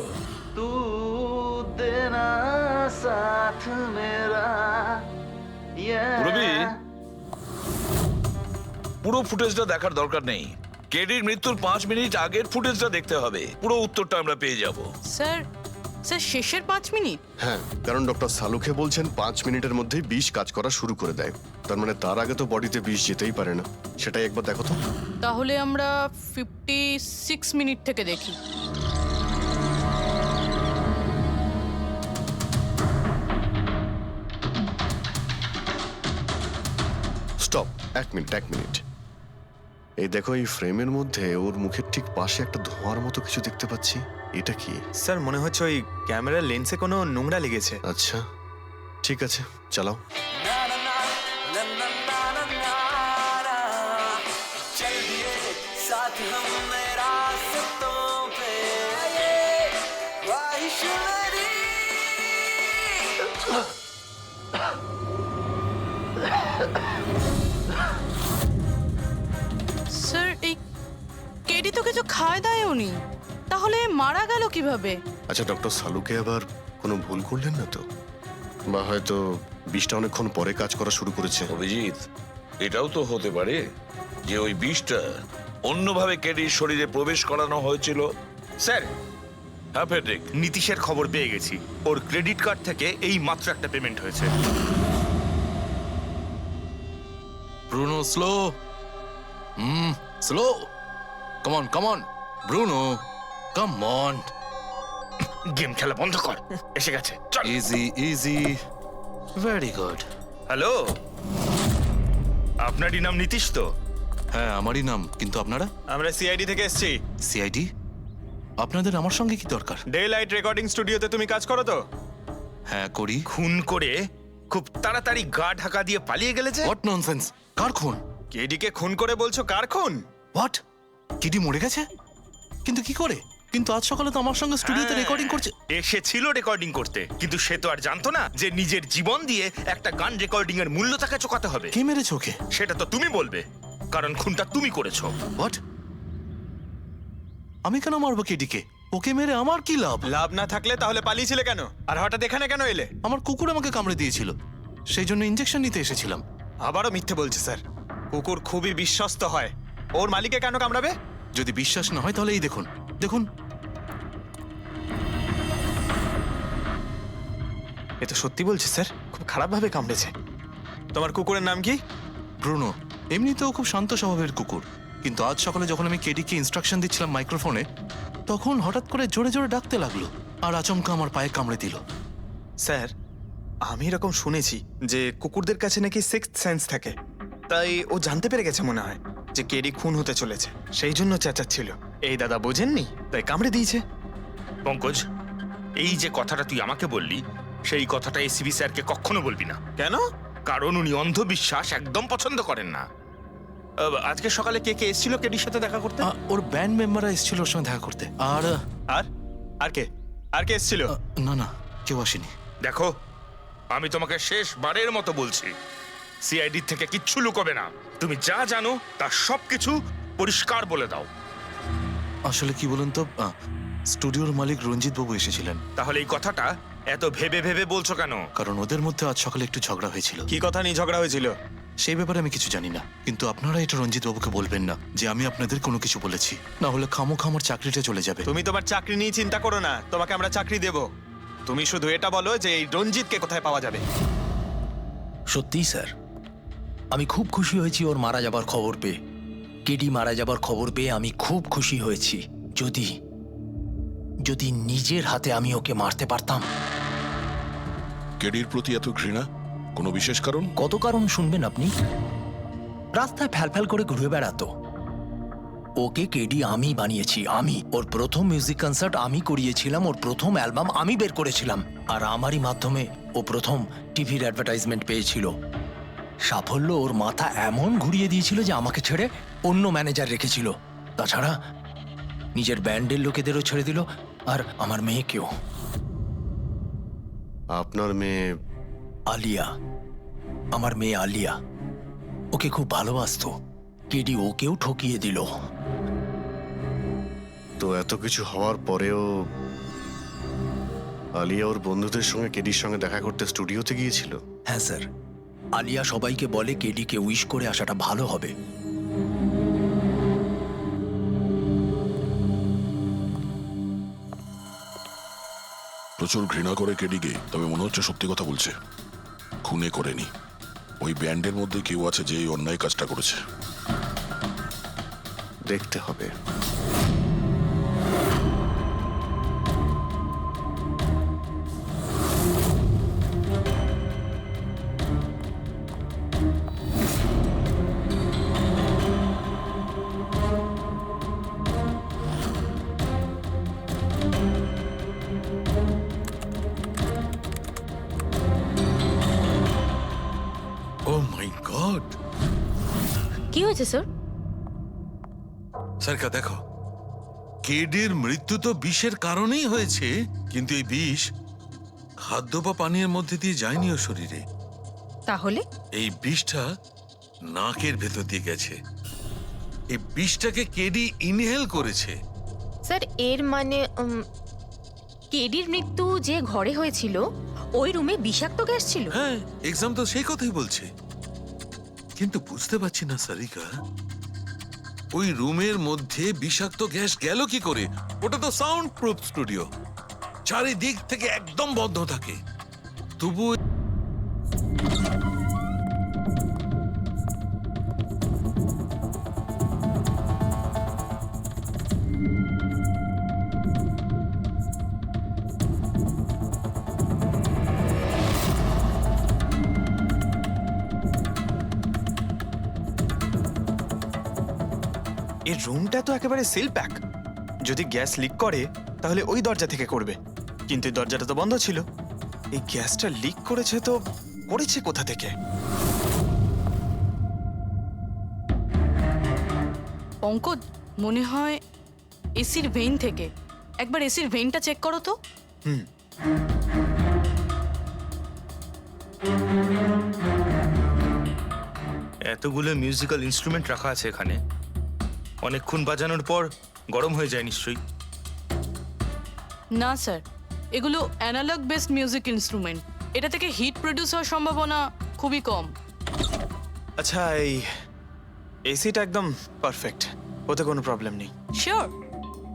রবি, পুরো ফুটেজটা দেখার দরকার নেই। কেডির মৃত্যুর 5 মিনিট আগের ফুটেজটা দেখতে হবে। পুরো উত্তরটা আমরা পেয়ে যাব। স্যার স্যার শেষের 5 মিনিট? হ্যাঁ, কারণ ডক্টর সালুকে বলছেন 5 মিনিটের মধ্যেই বিষ কাজ করা শুরু করে দেয়। তার মানে তার আগে তো বডিতে বিষ যেতেই পারে না। সেটাই একবার দেখো তো। তাহলে আমরা 56 মিনিট থেকে দেখি। Stop, 1 minute. এই দেখো, এই ফ্রেমের মধ্যে ওর মুখের ঠিক পাশে একটা ধোঁয়ার মতো কিছু দেখতে পাচ্ছি। এটা কি? স্যার মনে হচ্ছে ওই ক্যামেরার লেন্সে কোনো নোংরা লেগেছে। আচ্ছা, ঠিক আছে, চালাও। স্যার এই কেডি তো কিছু খায় দায় উনি, তাহলে মারা গেল কিভাবে? আচ্ছা, ডক্টর সালুকে আবার কোনো ভুল করলেন না তো? বা হয়তো বিষটা অনেকক্ষণ পরে কাজ করা শুরু করেছে। অভিজিৎ, এটাও তো হতে পারে যে ওই বিষটা অন্যভাবে কেডির শরীরে প্রবেশ করানো হয়েছিল। স্যার, হ্যাঁ ফেডরিক, নীতিশের খবর পেয়ে গেছি। ওর ক্রেডিট কার্ড থেকে এই মাত্র একটা পেমেন্ট হয়েছে। Bruno slow, slow, come on Bruno, come on. Game খেলা বন্ধ কর, এসে গেছে, চল। Easy, very good. হ্যালো, আপনারই নাম নীতিশ তো? হ্যাঁ, আমারই নাম। কিন্তু আপনারা? আমরা সিআইডি থেকে এসেছি। সিআইডি? আপনাদের আমার সঙ্গে কি দরকার? ডে লাইট রেকর্ডিং স্টুডিওতে তুমি কাজ করো তো? হ্যাঁ, করি। খুন করে খুব তাড়াতাড়ি গা ঢাকা দিয়ে পালিয়ে গেলে যে? What nonsense! কার খুন? কেডিকে খুন করে বলছো কার খুন? হোয়াট? কিডি মরে গেছে? কিন্তু কি করে? কিন্তু আজ সকালে তো আমার সঙ্গে স্টুডিওতে রেকর্ডিং করছে। এসেছিল রেকর্ডিং করতে, কিন্তু সে তো আর জানতো না যে নিজের জীবন দিয়ে একটা গান রেকর্ডিং এর মূল্য তাকে চোকাতে হবে। কে মেরেছে ওকে? সেটা তো তুমি বলবে, কারণ খুনটা তুমি করেছো। হোয়াট? আমি কেন মারবো কেডিকে? ওকে মেরে আমার কি লাভ? লাভ না থাকলে তাহলে পালিয়েছিলে কেন? আর হঠাৎ এখানে কেন এলে? আমার কুকুর আমাকে কামড়ে দিয়েছিল, সেই জন্য ইনজেকশন নিতে এসেছিলাম। আবারও মিথ্যে বলছে স্যার। কুকুর খুবই বিশ্বস্ত হয়। ওর মালিককে কেন কামড়াবে? যদি বিশ্বাস না হয় তাহলে এই দেখুন, দেখুন। এ তো সত্যি বলছে স্যার, খুব খারাপভাবে কামড়েছে। তোমার কুকুরের নাম কি? ব্রুনো। এমনিতেও খুব শান্ত স্বভাবের কুকুর, কিন্তু আজ সকালে যখন আমি কেডিকে ইনস্ট্রাকশন দিচ্ছিলাম মাইক্রোফোনে, তখন হঠাৎ করে জোরে জোরে ডাকতে লাগলো আর আচমকা আমার পায়ে কামড়ে দিল। স্যার, আমি এরকম শুনেছি যে কুকুরদের কাছে নাকি সিক্সথ সেন্স থাকে। তাই ও জানতে পেরে গেছে মনে হয় যে কেডি খুন হতে চলেছে, সেই জন্য চেঁচাচ্ছিল। এই দাদা বোঝেননি, তাই কামড়ে দিয়েছে। পঙ্কজ, এই যে কথাটা তুই আমাকে বললি, সেই কথাটা এসিবি স্যারকে কখনো বলবি না। কেন? কারণ উনি অন্ধবিশ্বাস একদম পছন্দ করেন না। আজকে সকালে কে কে এসেছিল কেডির সাথে দেখা করতে? ওর ব্যান্ড মেম্বাররা এসেছিল ওর সঙ্গে দেখা করতে। আর আর আর কে আর কে এসেছিল? না, কেউ আসেনি। দেখো, আমি তোমাকে শেষবারের মতো বলছি, সিআইডি থেকে কিচ্ছু লুকোবে না। তুমি যা জানো তার সবকিছু পরিষ্কার বলে দাও। আসলে কি বলুন তো, স্টুডিওর মালিক রঞ্জিত বাবু এসেছিলেন। তাহলে এই কথাটা এত ভেবে ভেবে বলছো কেন? কারণ ওদের মধ্যে আজ সকালে একটু ঝগড়া হয়েছিল। কি কথা নিয়ে ঝগড়া হয়েছিল? সেই ব্যাপারে আমি কিছু জানি না, কিন্তু আপনারা এটা রঞ্জিত বাবুকে বলবেন না যে আমি আপনাদের কোনো কিছু বলেছি, না হলে খামোখা আমার চাকরিটা চলে যাবে। তুমি তোমার চাকরি নিয়ে চিন্তা করো না, তোমাকে আমরা চাকরি দেব। তুমি শুধু এটা বলো যে এই রঞ্জিতকে কোথায় পাওয়া যাবে। সত্যিই স্যার, আমি খুব খুশি হয়েছি ওর মারা যাবার খবর পেয়ে। কেডি মারা যাবার খবর পেয়ে আমি খুব খুশি হয়েছি। যদি নিজের হাতে আমি ওকে মারতে পারতাম। কেডির প্রতি এত ঘৃণা, কোনো বিশেষ কারণ? কত কারণ শুনবেন আপনি? রাস্তায় ফ্যালফ্যাল করে ঘুরে বেড়াতো। ওকে কেডি আমি বানিয়েছি, আমি। ওর প্রথম মিউজিক কনসার্ট আমি করিয়েছিলাম, ওর প্রথম অ্যালবাম আমি বের করেছিলাম, আর আমারই মাধ্যমে ও প্রথম টিভির অ্যাডভার্টাইজমেন্ট পেয়েছিল। সাফল্য ওর মাথা এমন ঘুরিয়ে দিয়েছিল যে আমাকে ছেড়ে অন্য ম্যানেজার রেখেছিল। তাছাড়া নিজের ব্যান্ডের লোকেদেরও ছেড়ে দিল, আর আমার মেয়েকেও। আপনার মেয়ে? আলিয়া, আমার মেয়ে আলিয়া। ওকে খুব ভালোবাসতো। কেডি ওকেও ঠকিয়ে দিল। তো এত কিছু হওয়ার পরেও আলিয়া ওর বন্ধুদের সঙ্গে কেডির সঙ্গে দেখা করতে স্টুডিওতে গিয়েছিল? হ্যাঁ স্যার, আলিয়া সবাইকে বলে কেডিকে উইশ করে আসাটা ভালো হবে। প্রচুর ঘৃণা করে কেডিকে, তবে মনে হচ্ছে সত্যি কথা বলছে। খুনে করেনি, ওই ব্যান্ডের মধ্যে কেউ আছে যে এই অন্যায় কাজটা করেছে। দেখতে হবে। ও মাই গড! কি হয়েছে স্যার? সারিকা দেখো, কেডির মৃত্যু তো বিষের কারণেই হয়েছে, কিন্তু এই বিষ খাদ্য বা পানীয়ের মধ্যে দিয়ে যায়নি ও শরীরে। তাহলে এই বিষটা নাকের ভেতর দিয়ে গেছে। এই বিষটাকে কেডি ইনহেল করেছে। স্যার এর মানে কেডির মৃত্যু যে ঘরে হয়েছিল ওই রুমে বিষাক্ত গ্যাস ছিল? হ্যাঁ, এক্সাম তো সেই কথাই বলছে। কিন্তু বুঝতে পারছি না সারিকা, ওই রুমের মধ্যে বিষাক্ত গ্যাস গেল কি করে? ওটা তো সাউন্ড প্রুফ স্টুডিও, চারিদিক থেকে একদম বন্ধ থাকে, তবু এই রুমটা তো একেবারে সিল প্যাক। যদি গ্যাস লিক করে তাহলে ওই দরজা থেকে করবে, কিন্তু এই দরজাটা তো বন্ধ ছিল। এই গ্যাসটা লিক করেছে তো করেছে কোথা থেকে? পঙ্কজ, মনে হয় এসির ভেইন থেকে। একবার এসির ভেইনটা চেক করো তো। এতগুলো মিউজিক্যাল ইনস্ট্রুমেন্ট রাখা আছে এখানে, অনেকক্ষণ বাজানোর পর গরম হয়ে যায় নিশ্চয়ই। না স্যার, এগুলো অ্যানালগ বেসড মিউজিক ইনস্ট্রুমেন্ট। এটা থেকে হিট প্রডিউস হওয়ার সম্ভাবনা খুবই কম। আচ্ছা, এই এসিটা একদম পারফেক্ট, ওতে কোনো প্রবলেম নেই? শিওর?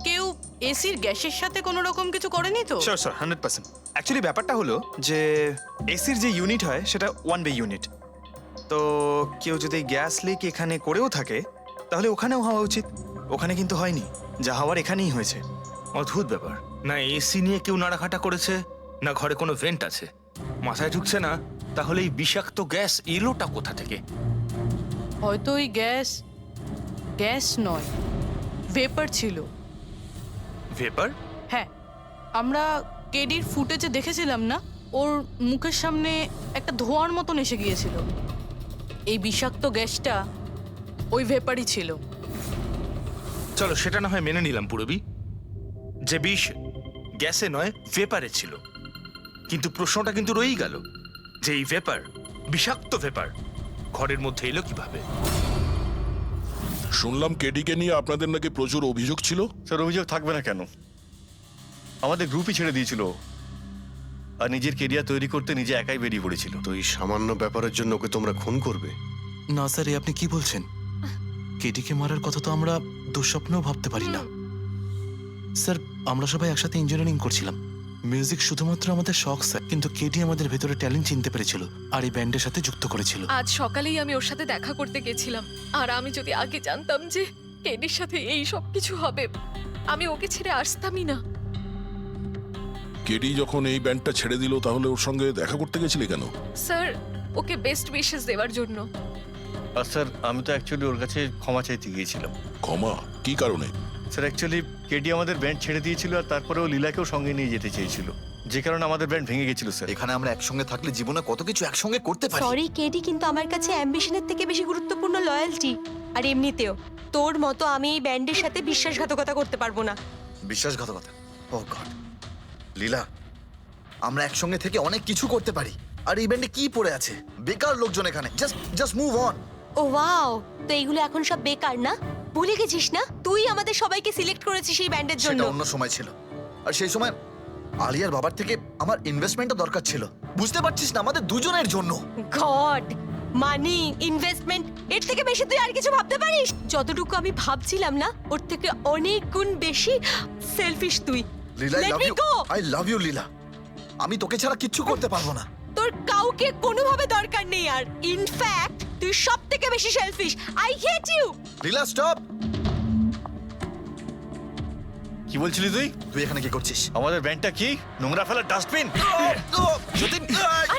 কেউ এসির গ্যাসের সাথে কোনো রকম কিছু করেনি তো? Sure sir, 100%। অ্যাকচুয়ালি ব্যাপারটা হলো যে এসির যে ইউনিট হয় সেটা ওয়ান ওয়ে ইউনিট। তো কেউ যদি গ্যাস লিক এখানে করেও থাকে তাহলে ওখানেও হওয়া উচিত। ওখানে কিন্তু হয়নি, যা হওয়ার এখানেই হয়েছে। অদ্ভুত ব্যাপার, না এসি নিয়ে কেউ নাড়াঘাটা করেছে, না ঘরে কোনো ভেন্ট আছে, মাথায় ঢুকছে না। তাহলে এই বিষাক্ত গ্যাস এলোটা কোথা থেকে? হয়তো ওই গ্যাস নয়, ভেপার ছিল। ভেপার? হ্যাঁ, আমরা কেডির ফুটেজে দেখেছিলাম না, ওর মুখের সামনে একটা ধোঁয়ার মতন এসে গিয়েছিল। এই বিষাক্ত গ্যাসটা ওই ভেপারই ছিল। চলো সেটা না হয় মেনে নিলাম পুরবি, যে বিষ গ্যাসে নয় ভেপারে ছিল। কিন্তু প্রশ্নটা কিন্তু রয়েই গেল যে এই ভেপার, বিষাক্ত ভেপার ঘরের মধ্যে এলো কিভাবে? শুনলাম কেডিকে নিয়ে আপনাদের নাকি প্রচুর অভিযোগ ছিল। স্যার অভিযোগ থাকবে না কেন? আমাদের গ্রুপই ছেড়ে দিয়েছিল, আর নিজের কেরিয়ার তৈরি করতে নিজে একাই বেরিয়ে পড়েছিল। তো এই সামান্য ব্যাপারের জন্য ওকে তোমরা খুন করবে? না স্যার, আপনি কি বলছেন? কেডিকে মারার কথা তো আমরা দুঃস্বপ্নেও ভাবতে পারি না। স্যার, আমরা সবাই একসাথে ইঞ্জিনিয়ারিং করছিলাম। মিউজিক শুধুমাত্র আমাদের শখ স্যার, কিন্তু কেডি আমাদের ভেতরে ট্যালেন্ট চিনতে পেরেছিল আর এই ব্যান্ডের সাথে যুক্ত করেছিল। আজ সকালেই আমি ওর সাথে দেখা করতে গেছিলাম, আর আমি যদি আগে জানতাম যে কেডির সাথে এই সব কিছু হবে, আমি ওকে ছেড়ে আসতামই না। কেডি যখন এই ব্যান্ডটা ছেড়ে দিল তাহলে ওর সঙ্গে দেখা করতে গেছিলে কেন? স্যার, ওকে বেস্ট উইশেস দেওয়ার জন্য। আর স্যার আমি তো অ্যাকচুয়ালি ওর কাছে ক্ষমা চাইতে গিয়েছিলাম। ক্ষমা? কি কারণে? স্যার অ্যাকচুয়ালি কেডি আমাদের ব্যান্ড ছেড়ে দিয়েছিল, আর তারপরে ও লীলাকেও সঙ্গে নিয়ে যেতে চেয়েছিল, যে কারণে আমাদের ব্যান্ড ভেঙে গেছিল স্যার। এখানে আমরা একসঙ্গে থাকলে জীবনে কত কিছু একসঙ্গে করতে পারি। সরি কেডি, কিন্তু আমার কাছে অ্যাম্বিশনের থেকে বেশি গুরুত্বপূর্ণ লয়্যালটি। আর এমনিতেও তোর মতো আমি এই ব্যান্ডের সাথে বিশ্বাসঘাতকতা করতে পারবো না। বিশ্বাসঘাতকতা? ও গড, লীলা, আমরা একসঙ্গে থেকে অনেক কিছু করতে পারি। আর এই ব্যান্ডে কি পড়ে আছে? বেকার লোকজন এখানে। Just move on. ও ওয়াও, তো এইগুলো এখন সব বেকার না? ভুলে গেছিস না তুই আমাদের সবাইকে সিলেক্ট করেছিস এই ব্যান্ডের জন্য। সেটা অন্য সময় ছিল, আর সেই সময় আলিয়ার বাবার থেকে আমার ইনভেস্টমেন্টটা দরকার ছিল। বুঝতে পারছিস না, আমাদের দুজনের জন্য। গড, মানি, ইনভেস্টমেন্ট, এর থেকে বেশি তুই আর কিছু ভাবতে পারিস? যতটুকু আমি ভাবছিলাম না ওর থেকে অনেক গুণ বেশি সেলফিশ তুই। Leela, I Let love me you, go! I love you Leela. আমি তোকে ছাড়া কিচ্ছু করতে পারবো না। তোর কাউকে কোনোভাবে দরকার নেই আর। ইনফ্যাক্ট তুই সব থেকে বেশি selfish. I hate you. Leela stop. কি বলছিলি তুই? তুই এখানে কি করছিস? আমাদের ব্যান্ডটা কি নোংরা ফেলার ডাস্টবিন? যতীন,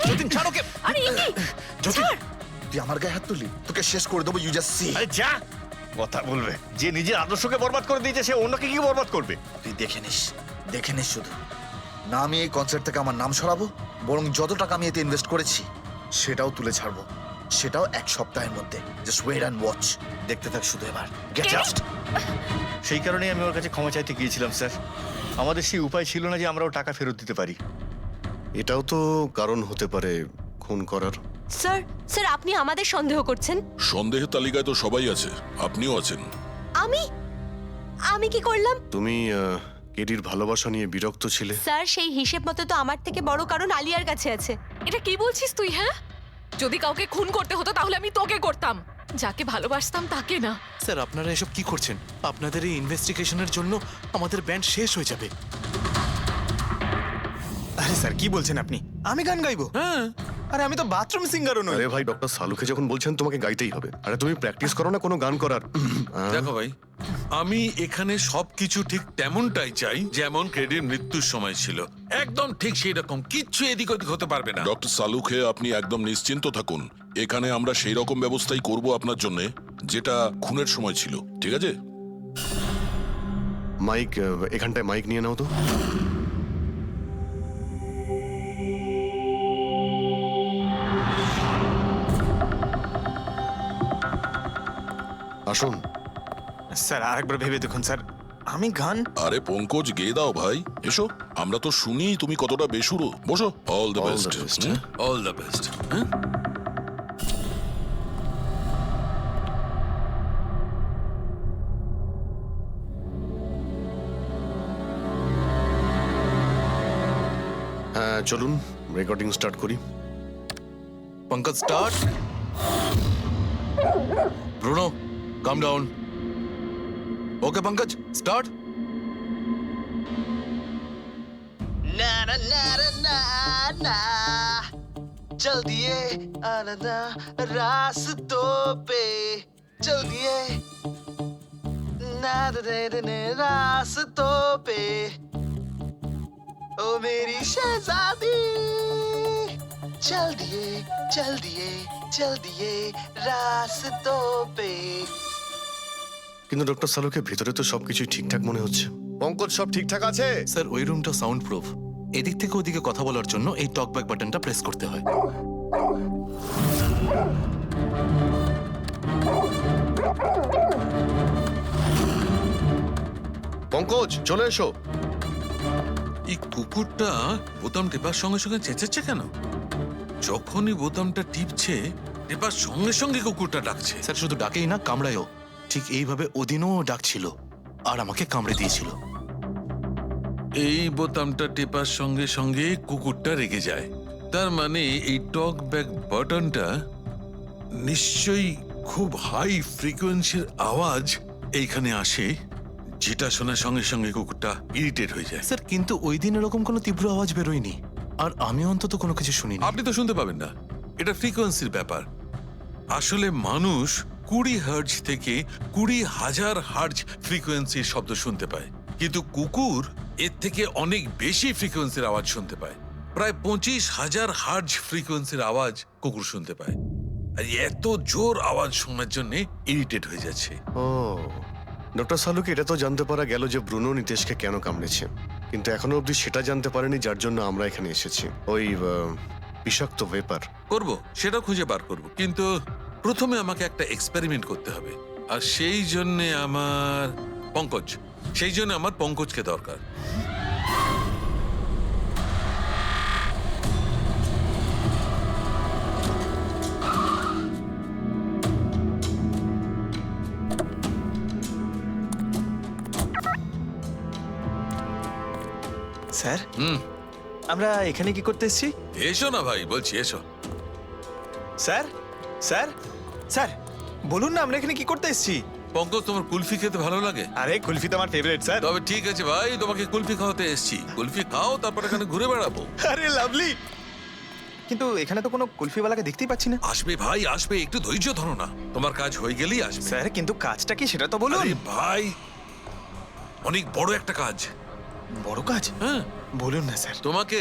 যতীন ছাড় ওকে। আরে এ কি? যতীন, তুই আমার গায়ে হাত তুললি, তোকে শেষ করে দেবো। You just see. আরে যা, কথা বলবে। যে নিজের আদর্শকে বরবাদ করে দিয়েছে সে অন্যকে কি বরবাদ করবে? তুই দেখে নিস, দেখে নিস শুধু। না আমি এই কনসার্ট থেকে আমার নাম সরাবো, বরং যত টাকা আমি এতে ইনভেস্ট করেছি সেটাও তুলে ছাড়বো, সেটাও 1 সপ্তাহের মধ্যে। Just wait and watch. দেখতে থাক শুধু এবার। Get just. সেই কারণেই আমি ওর কাছে ক্ষমা চাইতে গিয়েছিলাম স্যার। আমাদের সেই উপায় ছিল না যে আমরাও টাকা ফেরত দিতে পারি। এটাও তো কারণ হতে পারে খুন করার। স্যার, স্যার আপনি আমাদের সন্দেহ করছেন? সন্দেহের তালিকায় তো সবাই আছে, আপনিও আছেন। আমি কি করলাম? তুমি কেডির ভালোবাসা নিয়ে বিরক্ত ছিলে। স্যার সেই হিসেব মতো তো আমার থেকে বড় কারণ আলিয়ার কাছে আছে। এটা কি বলছিস তুই? হ্যাঁ, যদি কাউকে খুন করতে হতো তাহলে আমি তোকে করতাম, যাকে ভালোবাসতাম তাকে না। স্যার আপনারা এসব কি করছেন? আপনাদের এই ইনভেস্টিগেশনের জন্য আমাদের ব্যান্ড শেষ হয়ে যাবে। আরে স্যার কি বলছেন আপনি? আমি গান গাইবো? হ্যাঁ, আরে আমি তো বাথরুম সিঙ্গারও নই। আরে ভাই, ডক্টর সালুকে যখন বলছেন তোমাকে গাইতেই হবে, আরে তুমি প্র্যাকটিস করো না কোনো গান করার। দেখো ভাই, আমি এখানে সবকিছু ঠিক তেমনটাই চাই যেমন ক্রেডির মৃত্যুর সময় ছিল। একদম ঠিক সেই রকম, কিচ্ছু এদিক ওদিক হতে পারবে না। ডক্টর সালুকে আপনি একদম নিশ্চিন্ত থাকুন, এখানে আমরা সেই রকম ব্যবস্থাই করব আপনার জন্য যেটা খুনের সময় ছিল। ঠিক আছে? মাইক, এখানটায় মাইক নিয়ে নাও তো। আসুন। স্যার আরেকবার ভেবে দেখুন স্যার, আমি গান। আরে পঙ্কজ, গেয়ে দাও ভাই, এসো। আমরা তো শুনি তুমি কতটা বেসুরো। বসো। All the best. All the best. হ্যাঁ চলুন রেকর্ডিং স্টার্ট করি। পঙ্কজ স্টার্ট। ব্রুনো কাম ডাউন। ওকে পঙ্কজ স্টার্ট। ना ना ना ना ना चल दिए आना रास्तों पे चल दिए ना दे रास्तों पे ओ मेरी शहजादी चल दिए चल दिए चल दिए रास्तों पे। কিন্তু ডক্টর সালুকে ভিতরে তো সবকিছুই ঠিকঠাক মনে হচ্ছে। পঙ্কজ সব ঠিকঠাক আছে? স্যার ওই রুমটা সাউন্ড প্রুফ। এদিক থেকে ওদিকে কথা বলার জন্য এই টক ব্যাক বাটনটা প্রেস করতে হয়। পঙ্কজ চলে এসো। এই কুকুরটা বোতাম টেপার সঙ্গে সঙ্গে চেঁচাচ্ছে কেন? যখনই বোতামটা টিপছে টেপার সঙ্গে সঙ্গে কুকুরটা ডাকছে। স্যার শুধু ডাকেই না, কামড়ায়ও। ঠিক এইভাবে ওদিনও ডাকছিল আর আমাকে কামড়ে দিয়েছিল। এই বোতামটা টেপার সঙ্গে সঙ্গে কুকুরটা রেগে যায়। তার মানে এই টক ব্যাক বাটনটা নিশ্চয়ই খুব হাই ফ্রিকোয়েন্সির আওয়াজ এইখানে আসে, যেটা শোনার সঙ্গে সঙ্গে কুকুরটা ইরিটেট হয়ে যায়। স্যার কিন্তু ওই দিন এরকম কোনো তীব্র আওয়াজ বেরোয়নি, আর আমি অন্তত কোনো কিছু শুনিনি। আপনি তো শুনতে পাবেন না, এটা ফ্রিকোয়েন্সির ব্যাপার। আসলে মানুষ 20 হার্জ থেকে 20,000 হার্জ ফ্রিকোয়েন্সির শব্দ শুনতে পায়, কিন্তু কুকুর এর থেকে অনেক বেশি ফ্রিকোয়েন্সির আওয়াজ শুনতে পায়। প্রায় 25,000 হার্জ ফ্রিকোয়েন্সির আওয়াজ কুকুর শুনতে পায়। আর এত জোর আওয়াজ শোনার জন্য ইরিটেট হয়ে যাচ্ছে। ও ডক্টর সালুকে এটা তো জানতে পারা গেল যে ব্রুনো নিতেশকে কেন কামড়েছে, কিন্তু এখনো অবধি সেটা জানতে পারেনি যার জন্য আমরা এখানে এসেছি। ওই বিষাক্ত ভেপার করব, সেটা খুঁজে বার করব, কিন্তু প্রথমে আমাকে একটা এক্সপেরিমেন্ট করতে হবে। আর সেই জন্য আমার পঙ্কজকে দরকার। স্যার হুম আমরা এখানে কি করতে এসেছি? এসো না ভাই, বলছি এসো। স্যার স্যার স্যার বলুন না আমরা এখানে কি করতে এসেছি? পঙ্কজ, তোমার কুলফি খেতে ভালো লাগে? আরে কুলফি তো আমার ফেভারিট স্যার। তবে ঠিক আছে ভাই, তোমাকে কুলফি খাওয়াতে এসেছি। কুলফি খাও, তারপর এখানে ঘুরে বেড়াবো। আরে লাভলি, কিন্তু এখানে তো কোনো কুলফিওয়ালাকে দেখতেই পাচ্ছি না। আসবে ভাই, আসবে, একটু ধৈর্য ধরো না, তোমার কাজ হয়ে গেলেই আসবে। স্যার কিন্তু কাজটা কি সেটা তো বলুন। আরে ভাই, অনেক বড় একটা কাজ। বড় কাজ? হ্যাঁ, বলুন না স্যার। তোমাকে